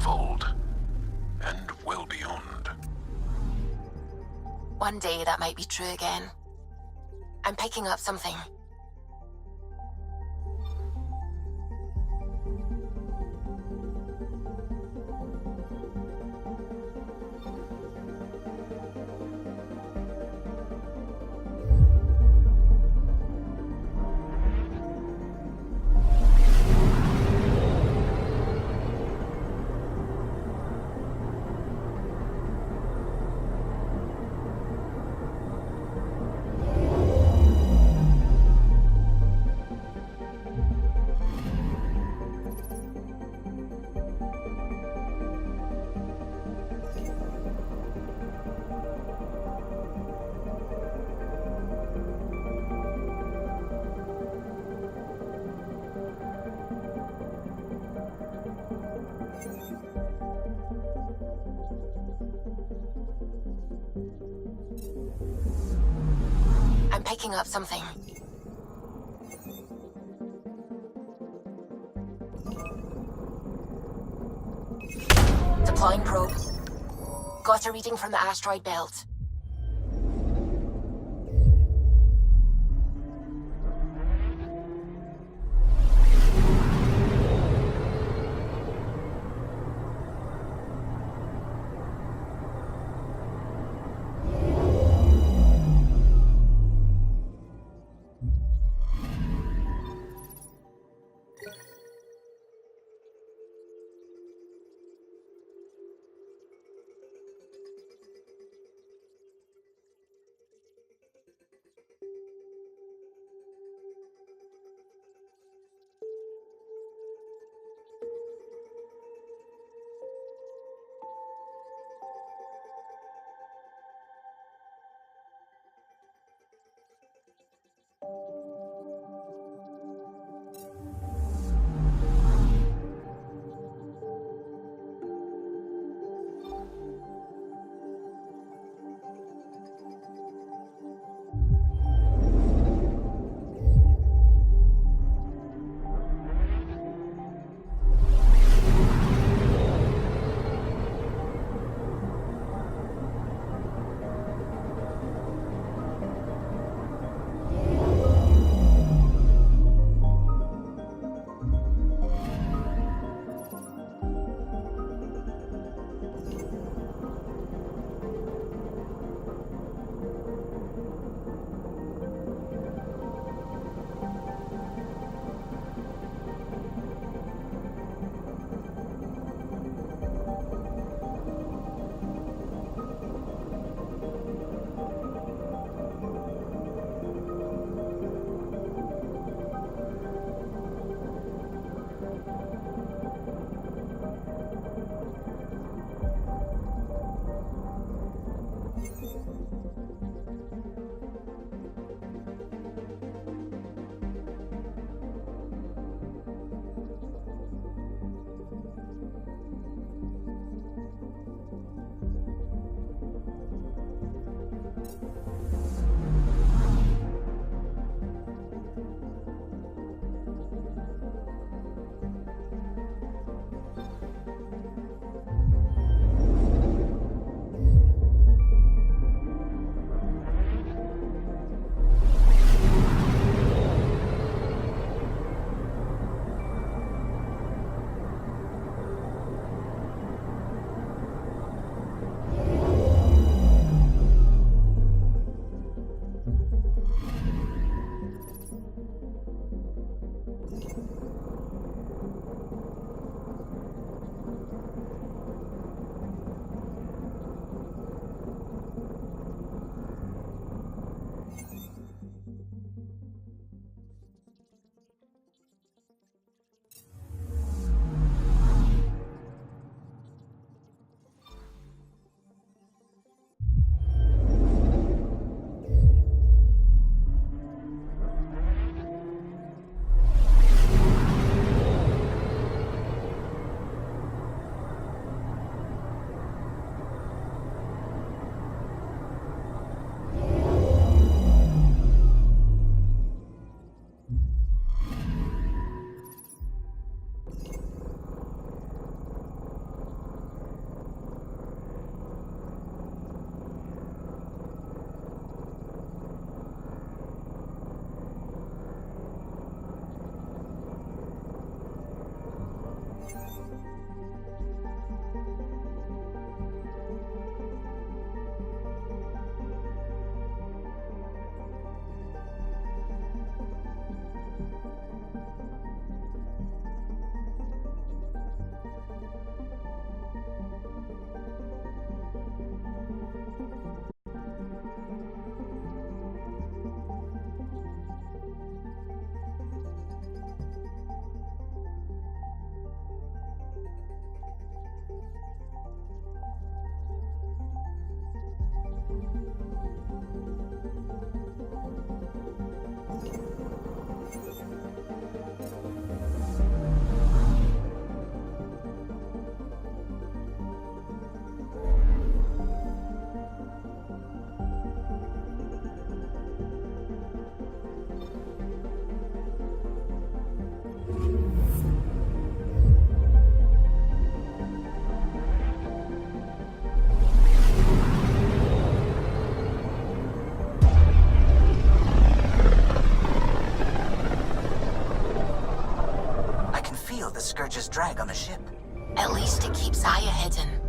unfold, and well beyond. One day that might be true again. I'm picking up something. I'm picking up something. Deploying probe. Got a reading from the asteroid belt. handle the Scourge's drag on the ship. At least it keeps Aya hidden.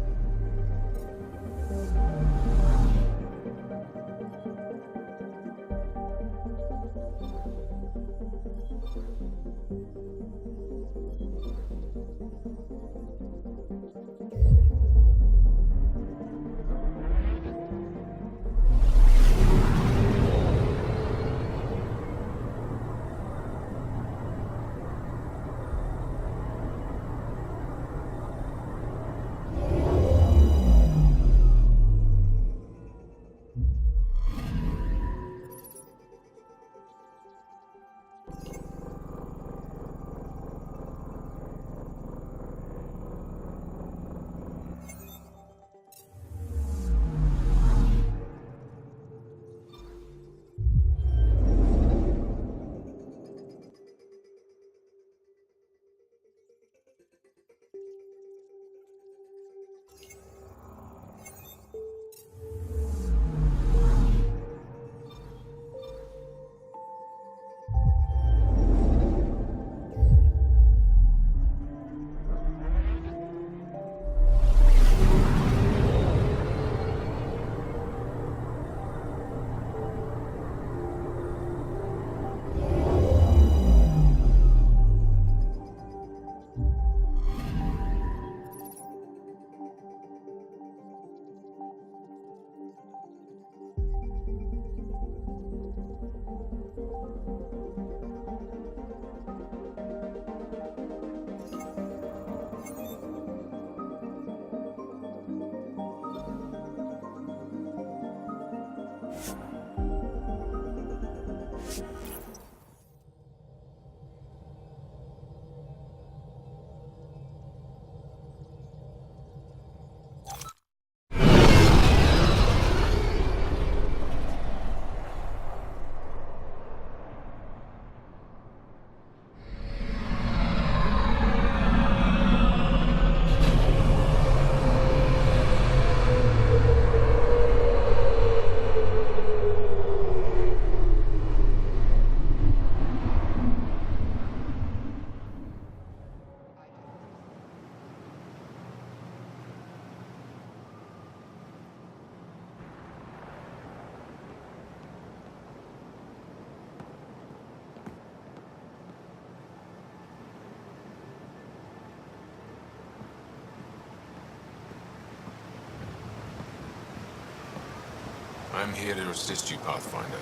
I'm here to assist you, Pathfinder.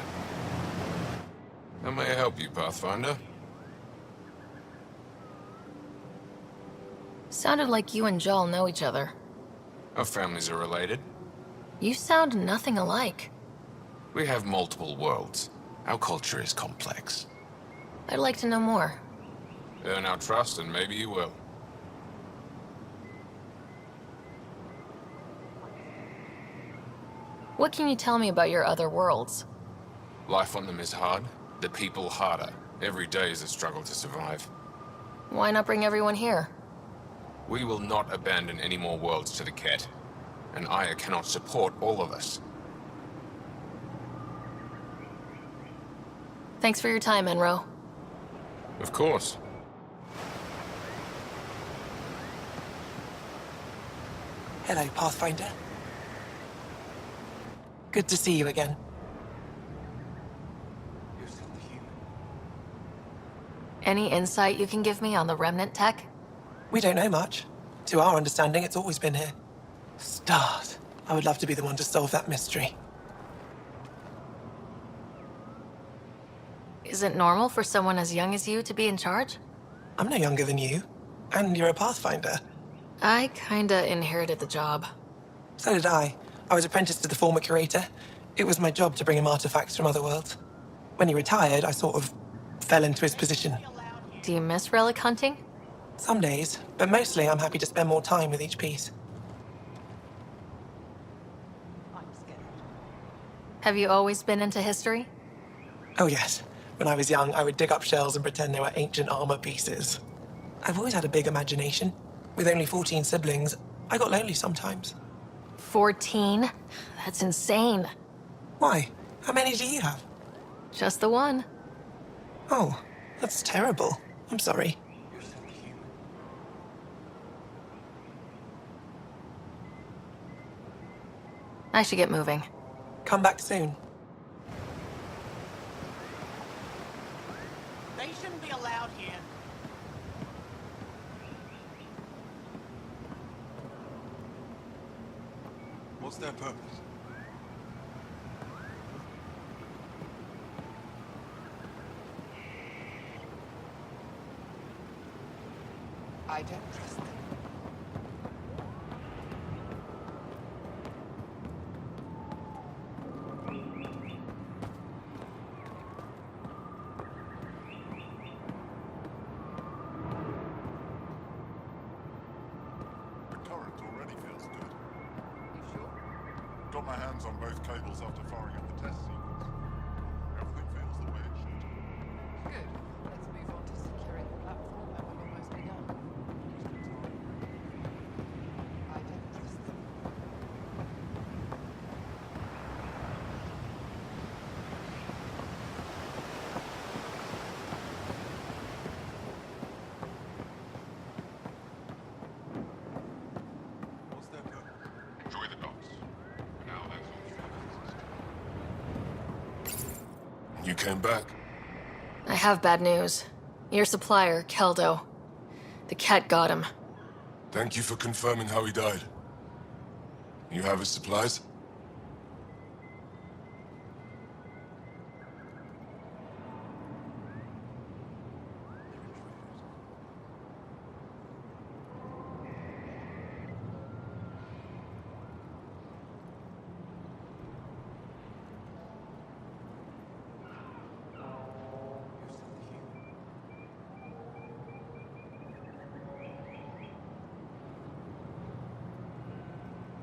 How may I help you, Pathfinder? Sounded like you and Jal know each other. Our families are related. You sound nothing alike. We have multiple worlds. Our culture is complex. I'd like to know more. Earn our trust and maybe you will. What can you tell me about your other worlds? Life on them is hard, the people harder. Every day is a struggle to survive. Why not bring everyone here? We will not abandon any more worlds to the Ket, and Aya cannot support all of us. Thanks for your time, Enro. Of course. Hello, Pathfinder. Good to see you again. Any insight you can give me on the Remnant tech? We don't know much. To our understanding, it's always been here. Stars. I would love to be the one to solve that mystery. Is it normal for someone as young as you to be in charge? I'm no younger than you. And you're a Pathfinder. I kinda inherited the job. So did I. I was apprenticed to the former curator. It was my job to bring him artifacts from other worlds. When he retired, I sort of fell into his position. Do you miss relic hunting? Some days, but mostly I'm happy to spend more time with each piece. Have you always been into history? Oh yes. When I was young, I would dig up shells and pretend they were ancient armor pieces. I've always had a big imagination. With only 14 siblings, I got lonely sometimes. 14? That's insane. Why? How many do you have? Just the one. Oh, that's terrible. I'm sorry. I should get moving. Come back soon. They shouldn't be allowed here. What's their purpose? I don't trust them. The current already feels good. You sure? Got my hands on both cables after firing up the test sequence. Everything feels the way it should. Good. Let's move on to securing the platform and we'll almost be done. I don't trust them. What's their purpose? Enjoy the docks. Now that's all. You came back? I have bad news. Your supplier, Keldo. The cat got him. Thank you for confirming how he died. You have his supplies?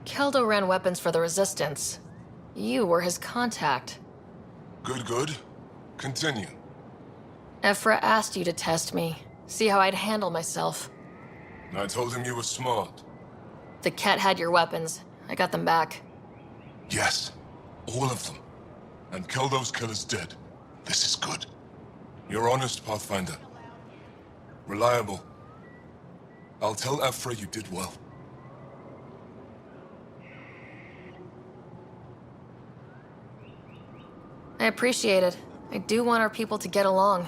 Keldo ran weapons for the Resistance. You were his contact. Good, good. Continue. Ephra asked you to test me, see how I'd handle myself. I told him you were smart. The cat had your weapons. I got them back. Yes, all of them. And Keldo's killer's dead. This is good. You're honest, Pathfinder. Reliable. I'll tell Ephra you did well. I appreciate it. I do want our people to get along.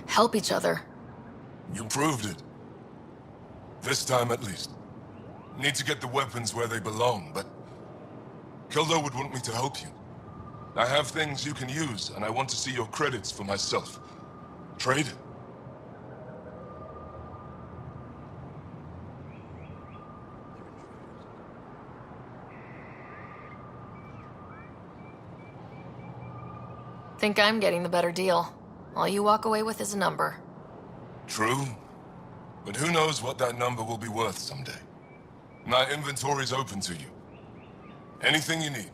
Help each other. You proved it. This time at least. Need to get the weapons where they belong, but... Keldo would want me to help you. I have things you can use, and I want to see your credits for myself. Trade? Think I'm getting the better deal. All you walk away with is a number. True. But who knows what that number will be worth someday. My inventory's open to you. Anything you need.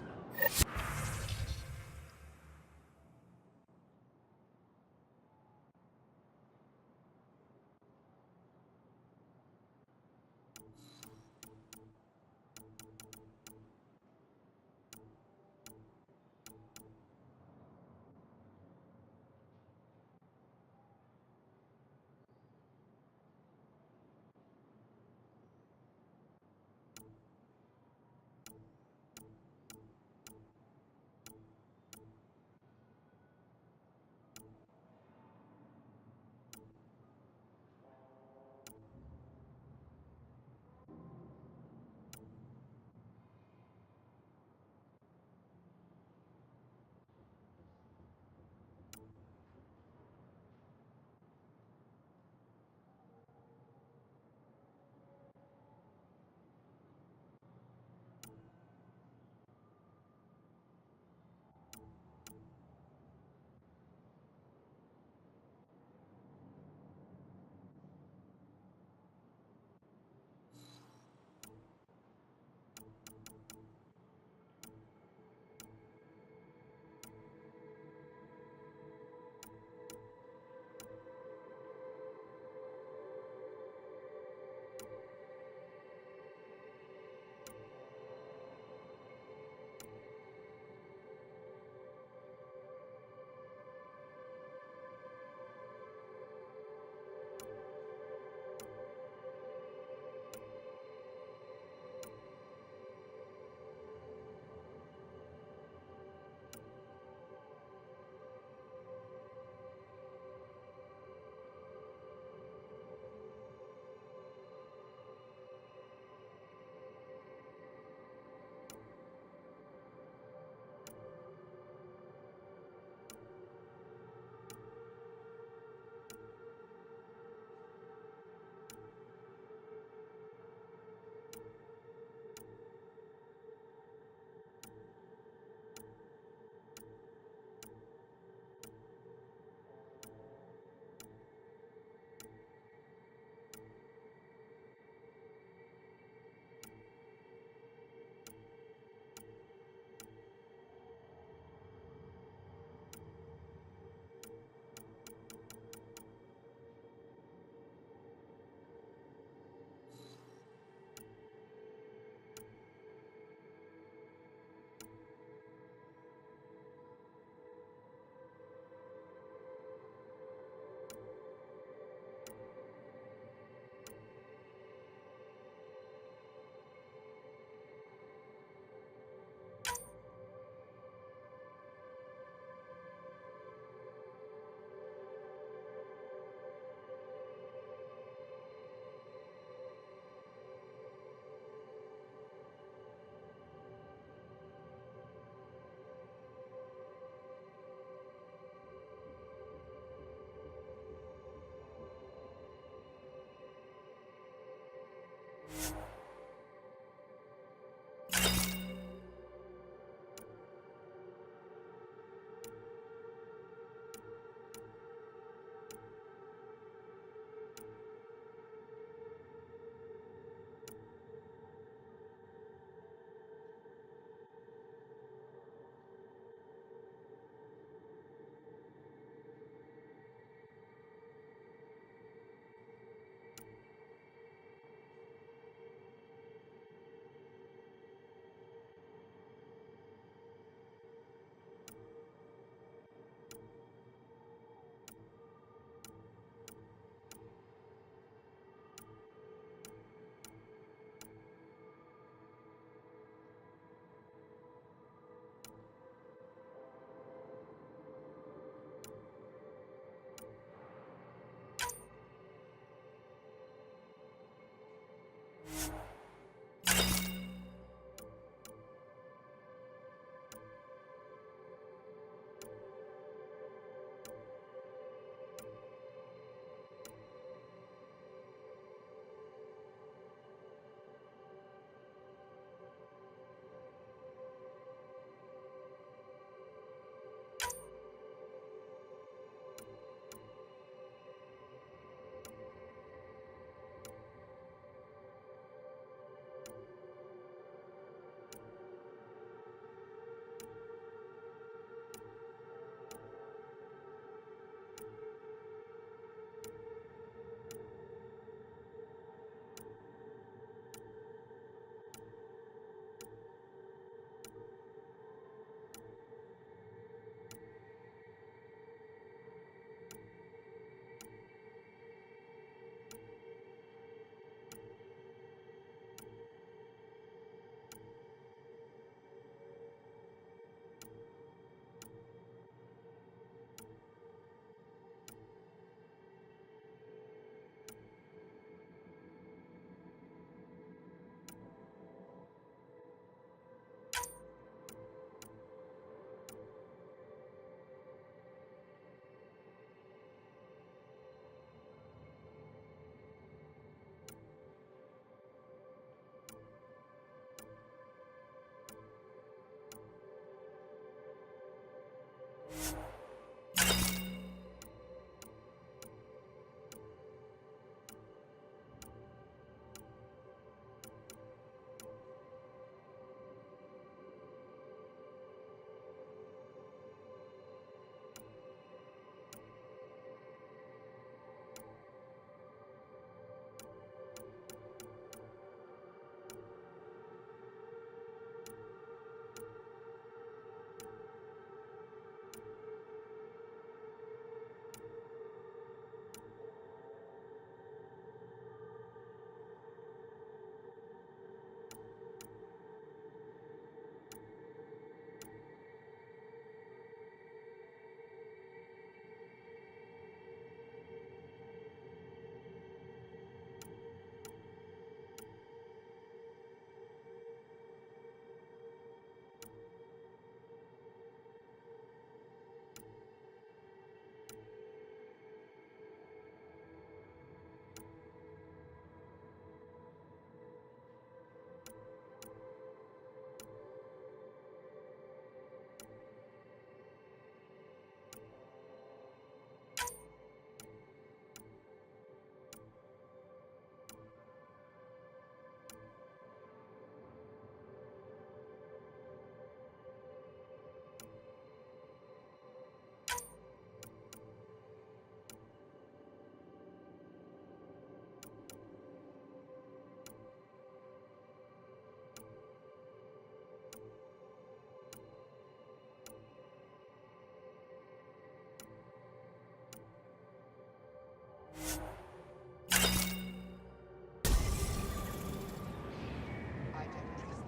I don't trust them.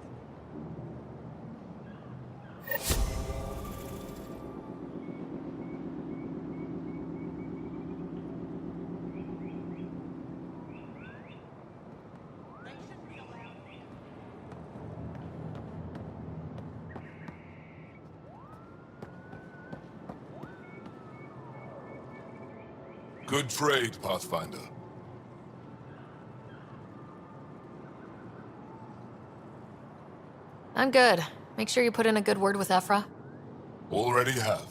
They shouldn't be allowed. Good trade, Pathfinder. I'm good. Make sure you put in a good word with Ephra. Already have.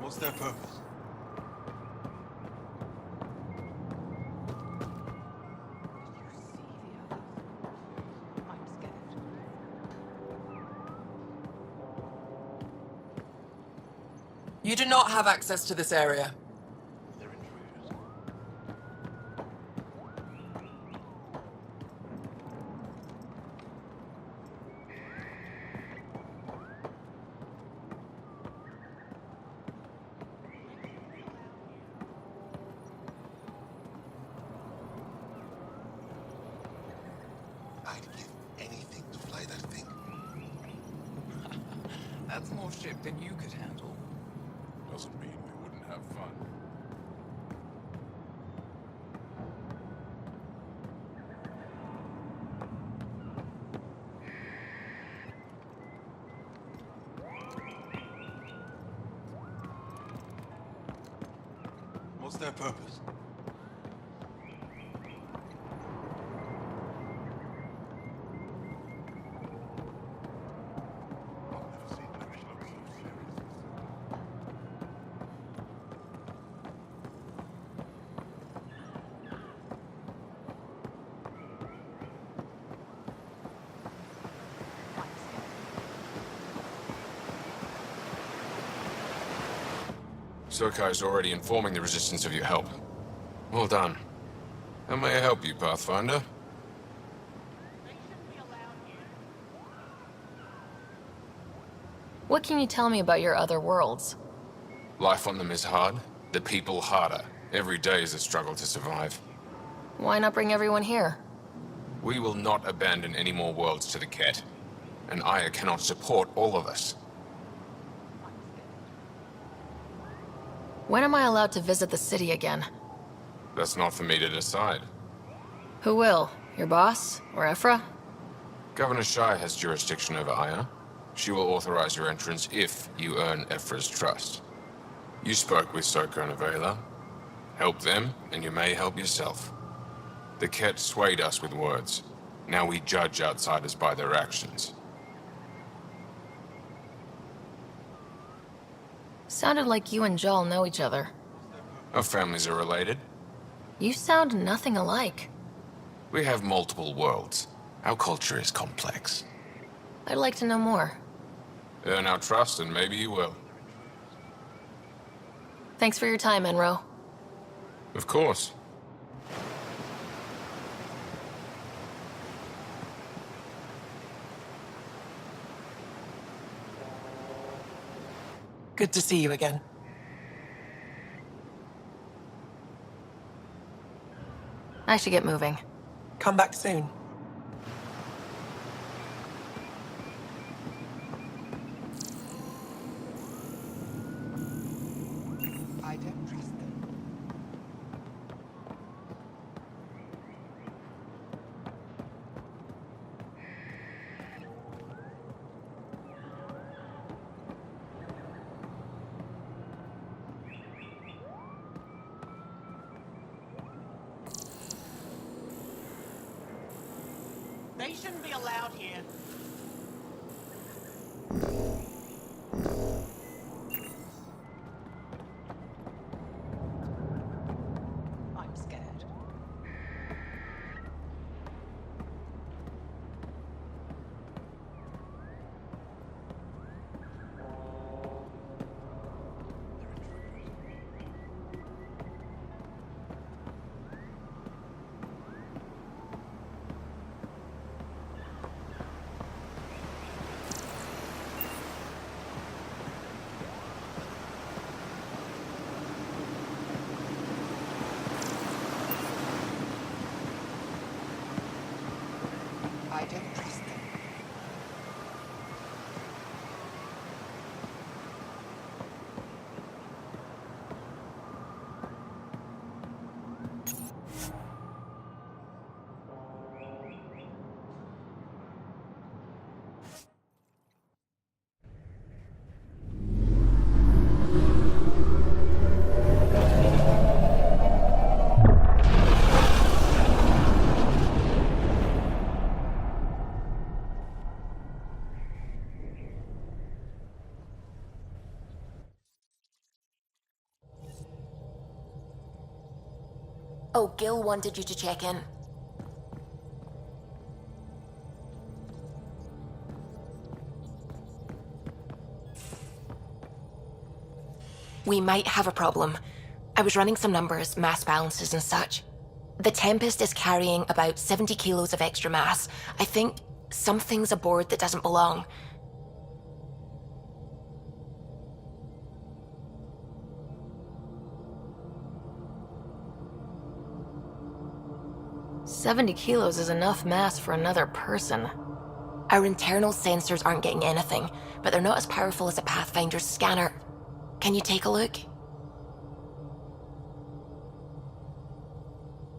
What's their purpose? I'm scared. You do not have access to this area. They're intruders. I'd give anything to fly that thing. That's more ship than you could handle. Doesn't mean we wouldn't have fun. What's their purpose? I've never seen Lewis look so serious. Sokai is already informing the Resistance of your help. Well done. How may I help you, Pathfinder? What can you tell me about your other worlds? Life on them is hard, the people harder. Every day is a struggle to survive. Why not bring everyone here? We will not abandon any more worlds to the Ket. And Aya cannot support all of us. When am I allowed to visit the city again? That's not for me to decide. Who will? Your boss? Or Ephra? Governor Shai has jurisdiction over Aya. She will authorize your entrance if you earn Ephra's trust. You spoke with Soko and Avela. Help them, and you may help yourself. The Ket swayed us with words. Now we judge outsiders by their actions. Sounded like you and Jal know each other. Our families are related. You sound nothing alike. We have multiple worlds. Our culture is complex. I'd like to know more. Earn our trust, and maybe you will. Thanks for your time, Enro. Of course. Good to see you again. I should get moving. Come back soon. I don't trust them. They shouldn't be allowed here. I'm scared. I don't trust them. Oh, Gil wanted you to check in. We might have a problem. I was running some numbers, mass balances and such. The Tempest is carrying about 70 kilos of extra mass. I think something's aboard that doesn't belong. "70 kilos is enough mass for another person." Our internal sensors aren't getting anything, but they're not as powerful as a Pathfinder's scanner. Can you take a look?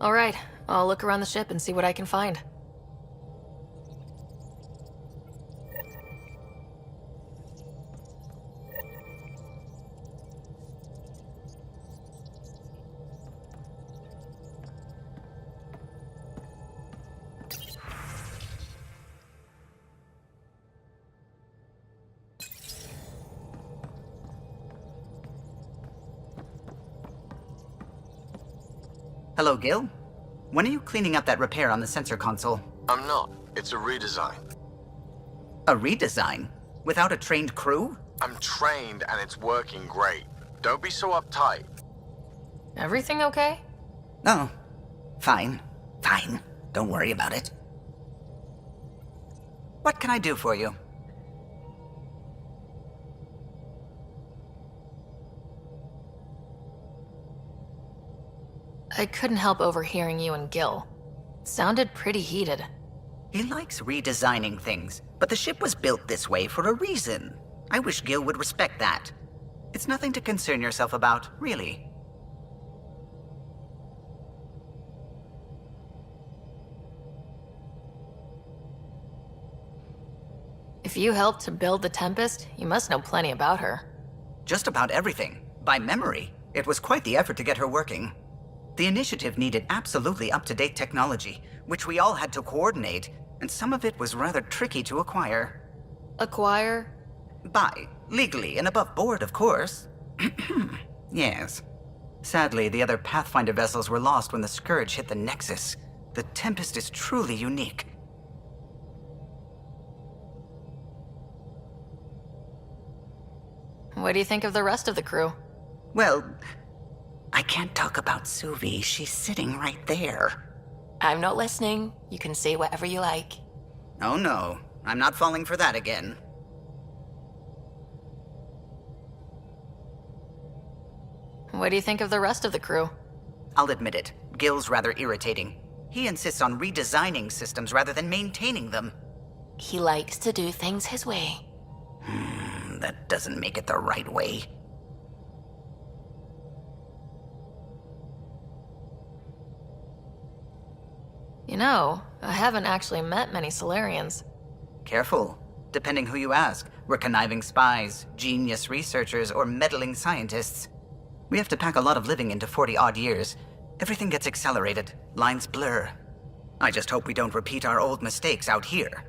All right, I'll look around the ship and see what I can find. Hello, Gil. When are you cleaning up that repair on the sensor console? I'm not. It's a redesign. A redesign? Without a trained crew? I'm trained and it's working great. Don't be so uptight. Everything okay? Oh, fine. Fine. Don't worry about it. What can I do for you? I couldn't help overhearing you and Gil. Sounded pretty heated. He likes redesigning things, but the ship was built this way for a reason. I wish Gil would respect that. It's nothing to concern yourself about, really. If you helped to build the Tempest, you must know plenty about her. Just about everything. By memory. It was quite the effort to get her working. The initiative needed absolutely up-to-date technology, which we all had to coordinate, and some of it was rather tricky to acquire. Acquire? Buy. Legally and above board, of course. Yes. Sadly, the other Pathfinder vessels were lost when the Scourge hit the Nexus. The Tempest is truly unique. What do you think of the rest of the crew? Well, I can't talk about Suvi. She's sitting right there. I'm not listening. You can say whatever you like. Oh no, I'm not falling for that again. What do you think of the rest of the crew? I'll admit it, Gil's rather irritating. He insists on redesigning systems rather than maintaining them. He likes to do things his way. That doesn't make it the right way. You know, I haven't actually met many Solarians. Careful. Depending who you ask, we're conniving spies, genius researchers, or meddling scientists. We have to pack a lot of living into 40-odd years. Everything gets accelerated, lines blur. I just hope we don't repeat our old mistakes out here.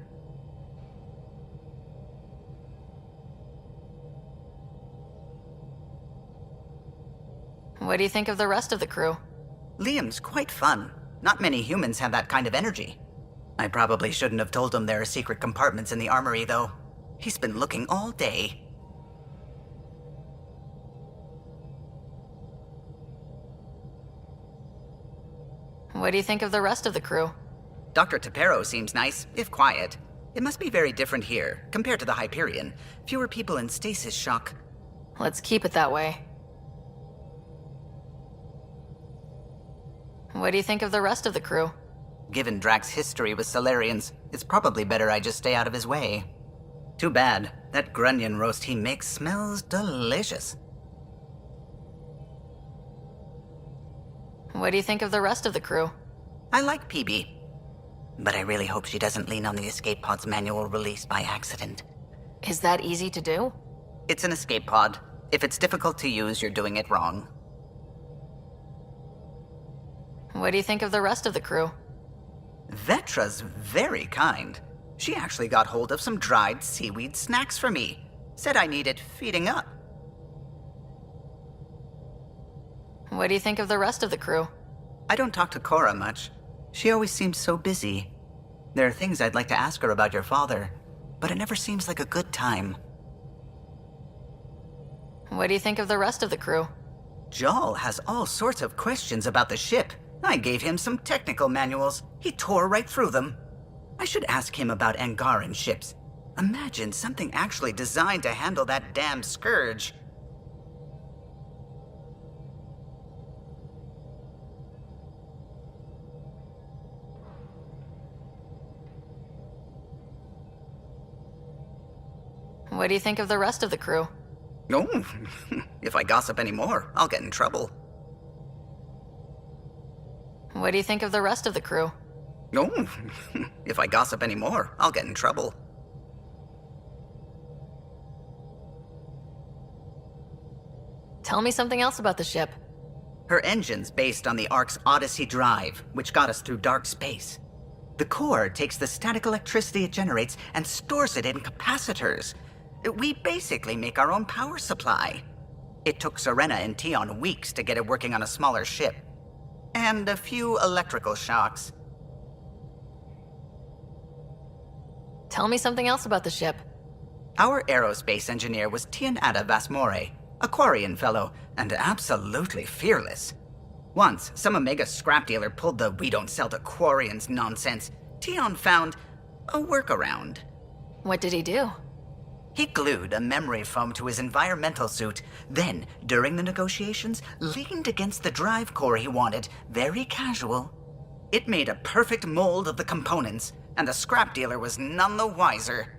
What do you think of the rest of the crew? Liam's quite fun. Not many humans have that kind of energy. I probably shouldn't have told him there are secret compartments in the armory, though. He's been looking all day. What do you think of the rest of the crew? Dr. Tapero seems nice, if quiet. It must be very different here, compared to the Hyperion. Fewer people in stasis shock. Let's keep it that way. What do you think of the rest of the crew? Given Drax's history with Solarians, it's probably better I just stay out of his way. Too bad. That grunion roast he makes smells delicious. What do you think of the rest of the crew? I like PB. But I really hope she doesn't lean on the escape pod's manual release by accident. Is that easy to do? It's an escape pod. If it's difficult to use, you're doing it wrong. What do you think of the rest of the crew? Vetra's very kind. She actually got hold of some dried seaweed snacks for me. Said I needed feeding up. What do you think of the rest of the crew? I don't talk to Cora much. She always seems so busy. There are things I'd like to ask her about your father, but it never seems like a good time. What do you think of the rest of the crew? Jal has all sorts of questions about the ship. I gave him some technical manuals. He tore right through them. I should ask him about Angaran ships. Imagine something actually designed to handle that damn scourge. What do you think of the rest of the crew? Oh, if I gossip anymore, I'll get in trouble. What do you think of the rest of the crew? Oh, if I gossip anymore, I'll get in trouble. Tell me something else about the ship. Her engine's based on the Ark's Odyssey drive, which got us through dark space. The core takes the static electricity it generates and stores it in capacitors. We basically make our own power supply. It took Serena and Tion weeks to get it working on a smaller ship. And a few electrical shocks. Tell me something else about the ship. Our aerospace engineer was Tianada Vasmore, a Quarian fellow, and absolutely fearless. Once, some Omega scrap dealer pulled the "we don't sell to Quarians" nonsense. Tion found a workaround. What did he do? He glued a memory foam to his environmental suit, then, during the negotiations, leaned against the drive core he wanted, very casual. It made a perfect mold of the components, and the scrap dealer was none the wiser.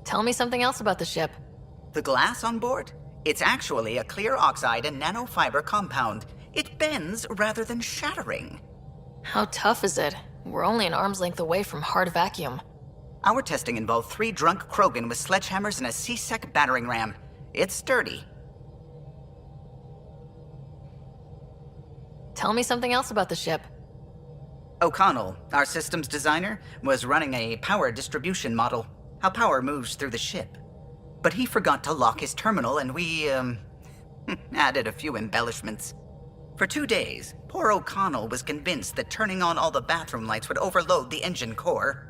Tell me something else about the ship. The glass on board? It's actually a clear oxide and nanofiber compound. It bends rather than shattering. How tough is it? We're only an arm's length away from hard vacuum. Our testing involved 3 drunk Krogan with sledgehammers and a C-Sec battering ram. It's sturdy. Tell me something else about the ship. O'Connell, our systems designer, was running a power distribution model, how power moves through the ship. But he forgot to lock his terminal and we, added a few embellishments. For 2 days, poor O'Connell was convinced that turning on all the bathroom lights would overload the engine core.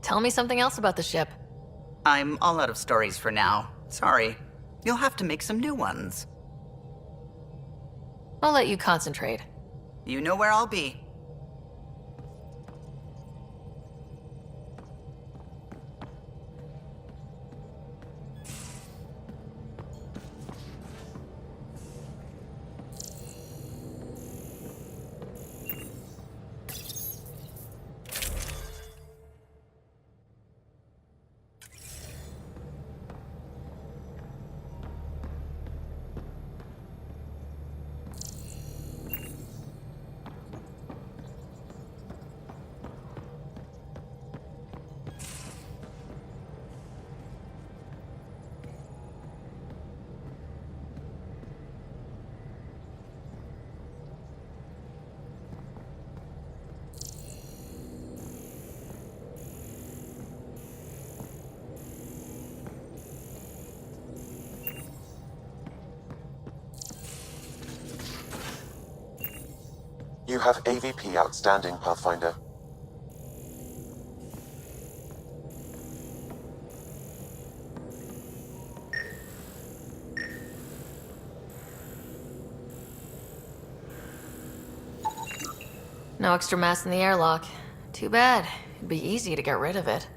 Tell me something else about the ship. I'm all out of stories for now. Sorry. You'll have to make some new ones. I'll let you concentrate. You know where I'll be. You have AVP outstanding, Pathfinder. No extra mass in the airlock. Too bad. It'd be easy to get rid of it.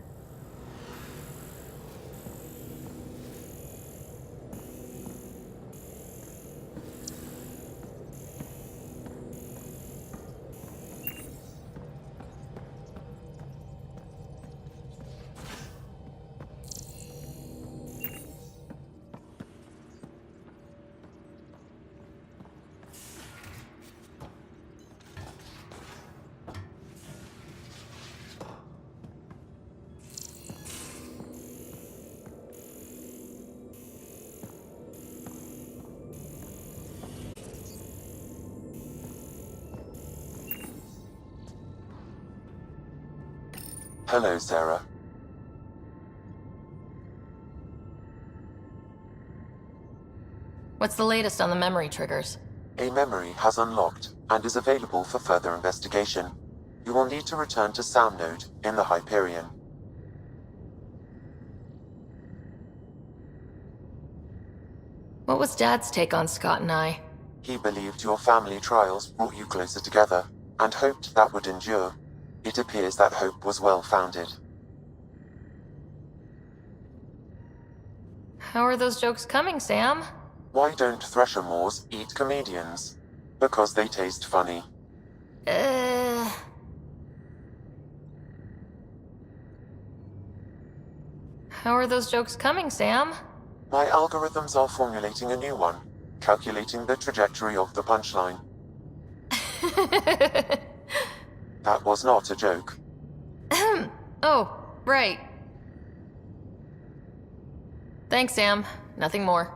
Hello, Sarah. What's the latest on the memory triggers? A memory has unlocked and is available for further investigation. You will need to return to Sound Node in the Hyperion. What was Dad's take on Scott and I? He believed your family trials brought you closer together, and hoped that would endure. It appears that hope was well-founded. How are those jokes coming, Sam? Why don't Threshermoors eat comedians? Because they taste funny. How are those jokes coming, Sam? My algorithms are formulating a new one, calculating the trajectory of the punchline. That was not a joke. Oh, right. Thanks, Sam. Nothing more.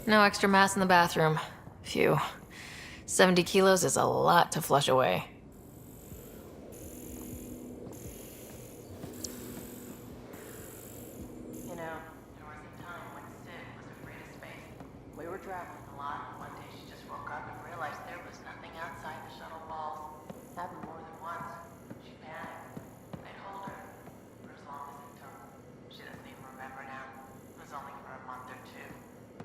No extra mass in the bathroom. Phew. 70 kilos is a lot to flush away. You know, there was a time when Sid was afraid of space. We were traveling a lot, and one day she just woke up and realized there was nothing outside the shuttle walls. Happened more than once. She panicked. They'd hold her for as long as it took. She doesn't even remember now. It was only for a month or two.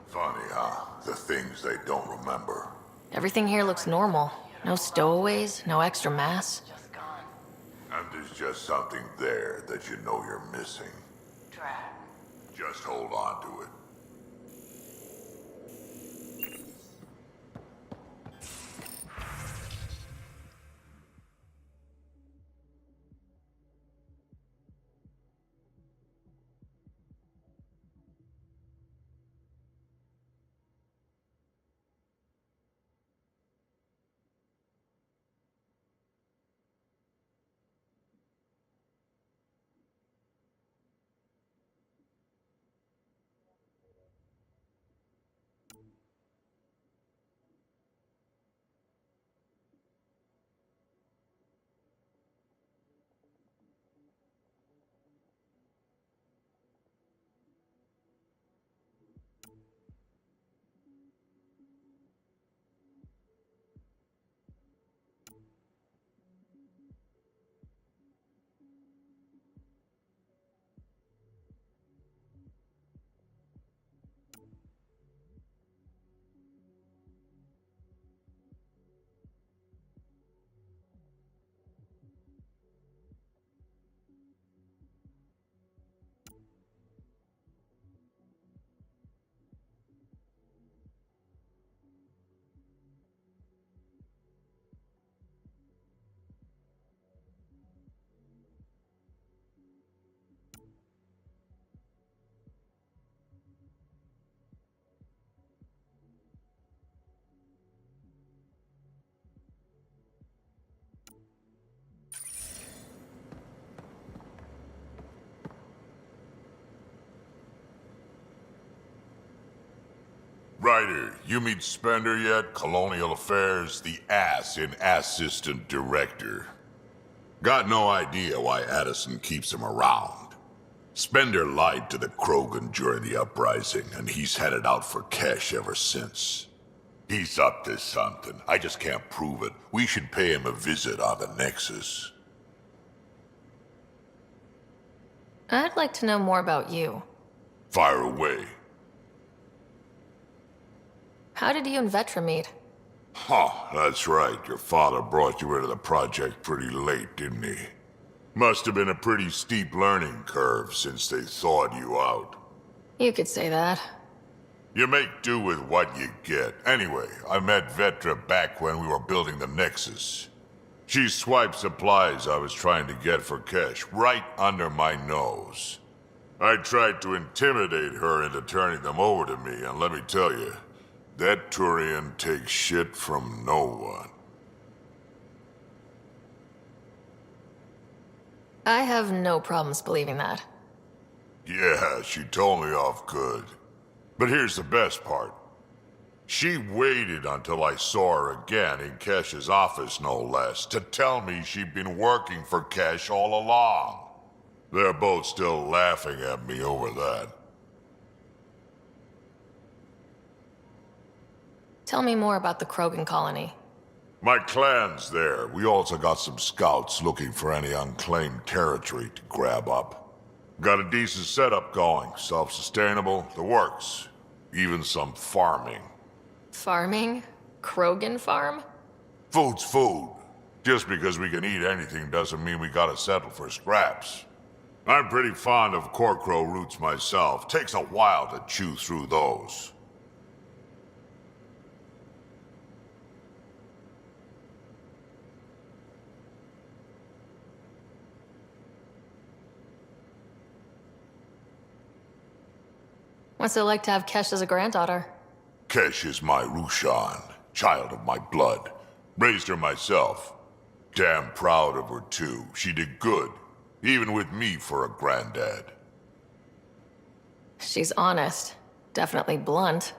Funny, huh? The things they don't remember. Everything here looks normal. No stowaways, no extra mass. Just gone. And there's just something there that you know you're missing. Drag. Just hold on to it. Ryder, you meet Spender yet? Colonial Affairs, the ass in Assistant Director. Got no idea why Addison keeps him around. Spender lied to the Krogan during the uprising, and he's headed out for cash ever since. He's up to something. I just can't prove it. We should pay him a visit on the Nexus. I'd like to know more about you. Fire away. How did you and Vetra meet? Huh, that's right. Your father brought you into the project pretty late, didn't he? Must have been a pretty steep learning curve since they thawed you out. You could say that. You make do with what you get. Anyway, I met Vetra back when we were building the Nexus. She swiped supplies I was trying to get for cash right under my nose. I tried to intimidate her into turning them over to me, and let me tell you, that Turian takes shit from no one. I have no problems believing that. Yeah, she told me off good. But here's the best part. She waited until I saw her again in Kesh's office, no less, to tell me she'd been working for Kesh all along. They're both still laughing at me over that. Tell me more about the Krogan colony. My clan's there. We also got some scouts looking for any unclaimed territory to grab up. Got a decent setup going. Self-sustainable, the works. Even some farming. Farming? Krogan farm? Food's food. Just because we can eat anything doesn't mean we gotta settle for scraps. I'm pretty fond of Korkro roots myself. Takes a while to chew through those. What's it like to have Kesh as a granddaughter? Kesh is my Rushan, child of my blood. Raised her myself. Damn proud of her too. She did good, even with me for a granddad. She's honest. Definitely blunt.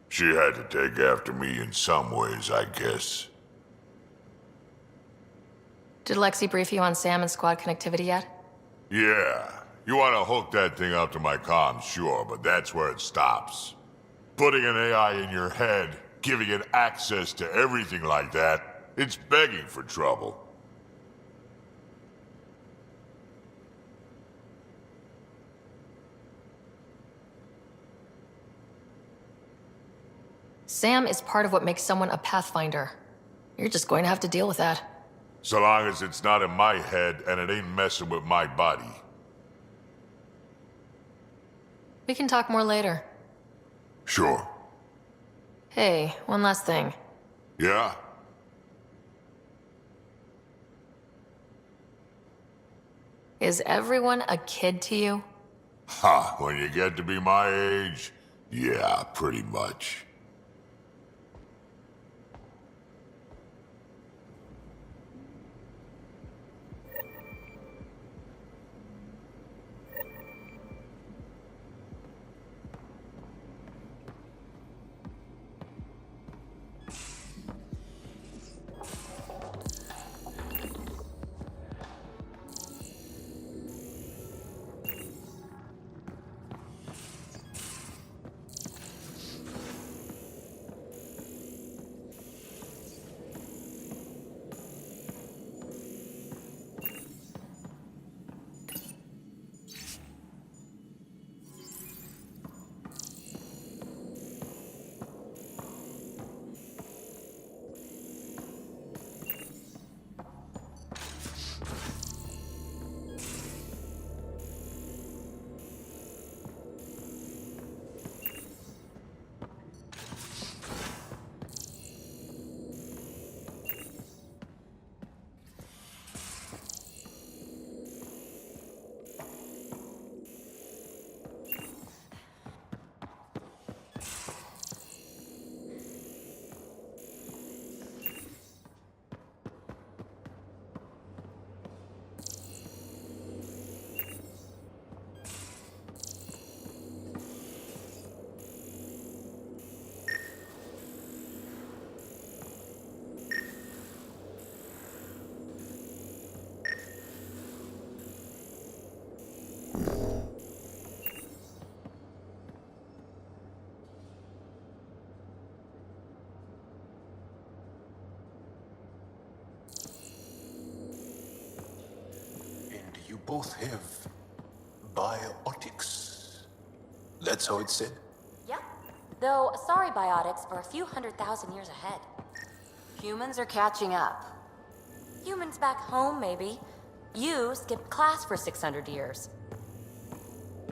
She had to take after me in some ways, I guess. Did Lexi brief you on Sam and squad connectivity yet? Yeah. You want to hook that thing up to my comms, sure, but that's where it stops. Putting an AI in your head, giving it access to everything like that, it's begging for trouble. Sam is part of what makes someone a Pathfinder. You're just going to have to deal with that. So long as it's not in my head and it ain't messing with my body. We can talk more later. Sure. Hey, one last thing. Yeah? Is everyone a kid to you? Ha, when you get to be my age, yeah, pretty much. You both have biotics. That's how it's said? Yep. Though, sorry biotics are a few 100,000 years ahead. Humans are catching up. Humans back home, maybe. You skipped class for 600 years.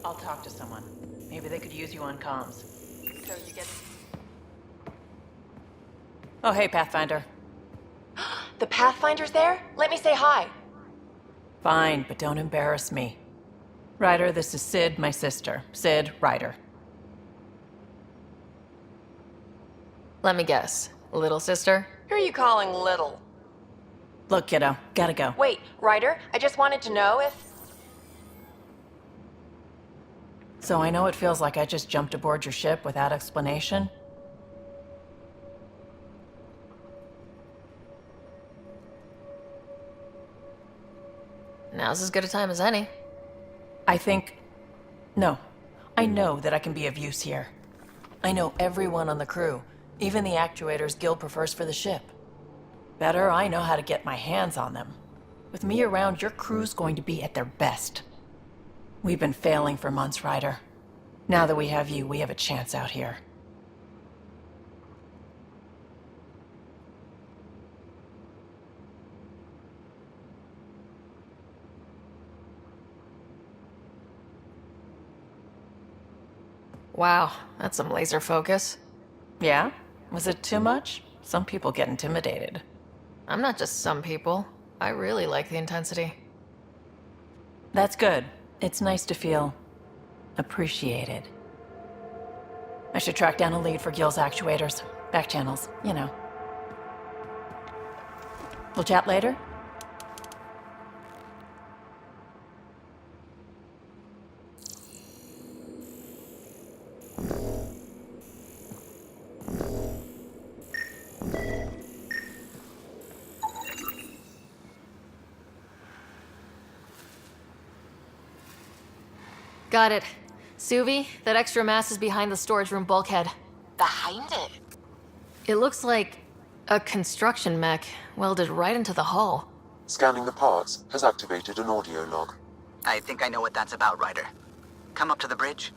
I'll talk to someone. Maybe they could use you on comms. So you get... Oh, hey, Pathfinder. The Pathfinder's there? Let me say hi. Fine, but don't embarrass me. Ryder, this is Sid, my sister. Sid, Ryder. Let me guess. Little sister? Who are you calling little? Look, kiddo, gotta go. Wait, Ryder, I just wanted to know if... So I know it feels like I just jumped aboard your ship without explanation. Now's as good a time as any. No. I know that I can be of use here. I know everyone on the crew, even the actuators Gil prefers for the ship. Better, I know how to get my hands on them. With me around, your crew's going to be at their best. We've been failing for months, Ryder. Now that we have you, we have a chance out here. Wow, that's some laser focus. Yeah? Was it too much? Some people get intimidated. I'm not just some people. I really like the intensity. That's good. It's nice to feel appreciated. I should track down a lead for Gil's actuators. Back channels, you know. We'll chat later? Got it. Suvi, that extra mass is behind the storage room bulkhead. Behind it? It looks like a construction mech welded right into the hull. Scanning the parts has activated an audio log. I think I know what that's about, Ryder. Come up to the bridge.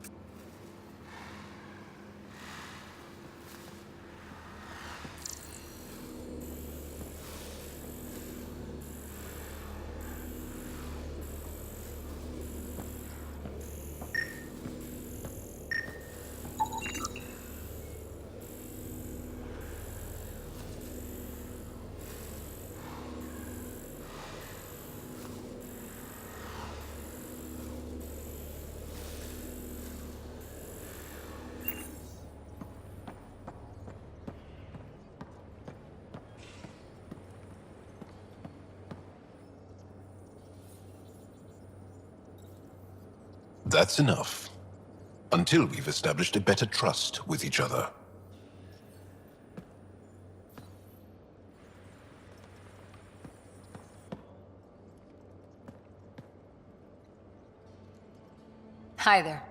That's enough. Until we've established a better trust with each other. Hi there.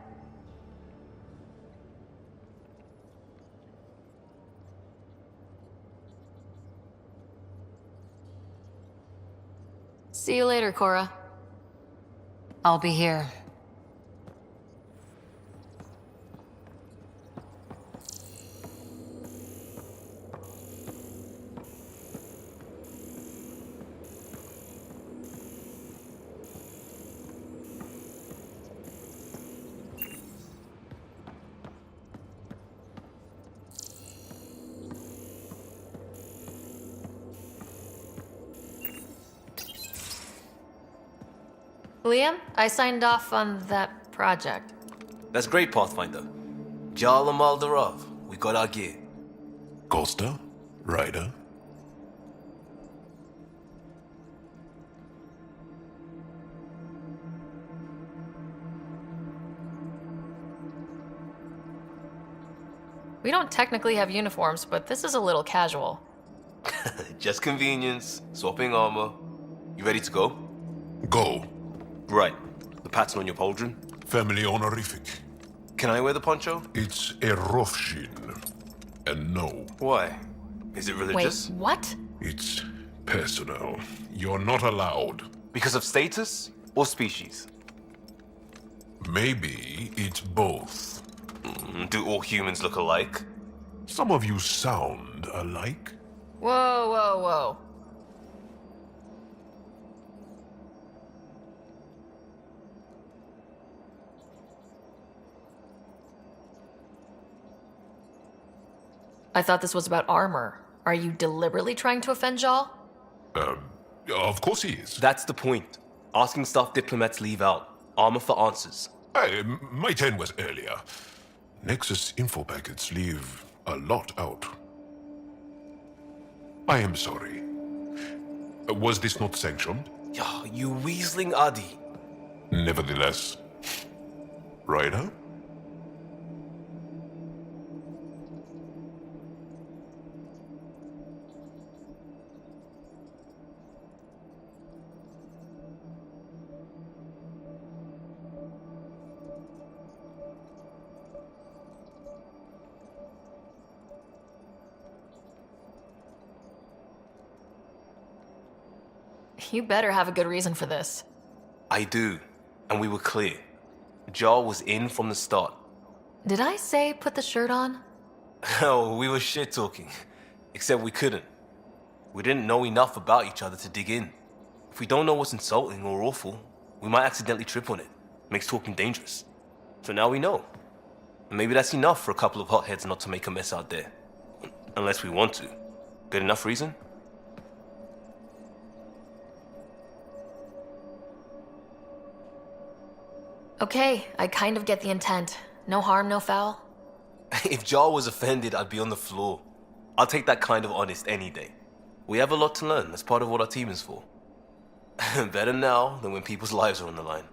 See you later, Cora. I'll be here. Liam, I signed off on that project. That's great, Pathfinder. Jarl and Maldarov, we got our gear. Costa? Ryder? We don't technically have uniforms, but this is a little casual. Just convenience, swapping armor. You ready to go? Go. Right. The pattern on your pauldron? Family honorific. Can I wear the poncho? It's a Rofshin. And no. Why? Is it religious? Wait, what? It's personal. You're not allowed. Because of status or species? Maybe it's both. Do all humans look alike? Some of you sound alike. Whoa, whoa, whoa. I thought this was about armor. Are you deliberately trying to offend Jarl? Of course he is. That's the point. Asking stuff diplomats leave out. Armor for answers. My turn was earlier. Nexus info packets leave a lot out. I am sorry. Was this not sanctioned? You weaseling Adi. Nevertheless. Ryder? You better have a good reason for this. I do. And we were clear. Jarl was in from the start. Did I say put the shirt on? Oh, we were shit-talking. Except we couldn't. We didn't know enough about each other to dig in. If we don't know what's insulting or awful, we might accidentally trip on it. Makes talking dangerous. So now we know. And maybe that's enough for a couple of hotheads not to make a mess out there. Unless we want to. Good enough reason? Okay, I kind of get the intent. No harm, no foul. If Jarl was offended, I'd be on the floor. I'll take that kind of honest any day. We have a lot to learn. That's part of what our team is for. Better now than when people's lives are on the line.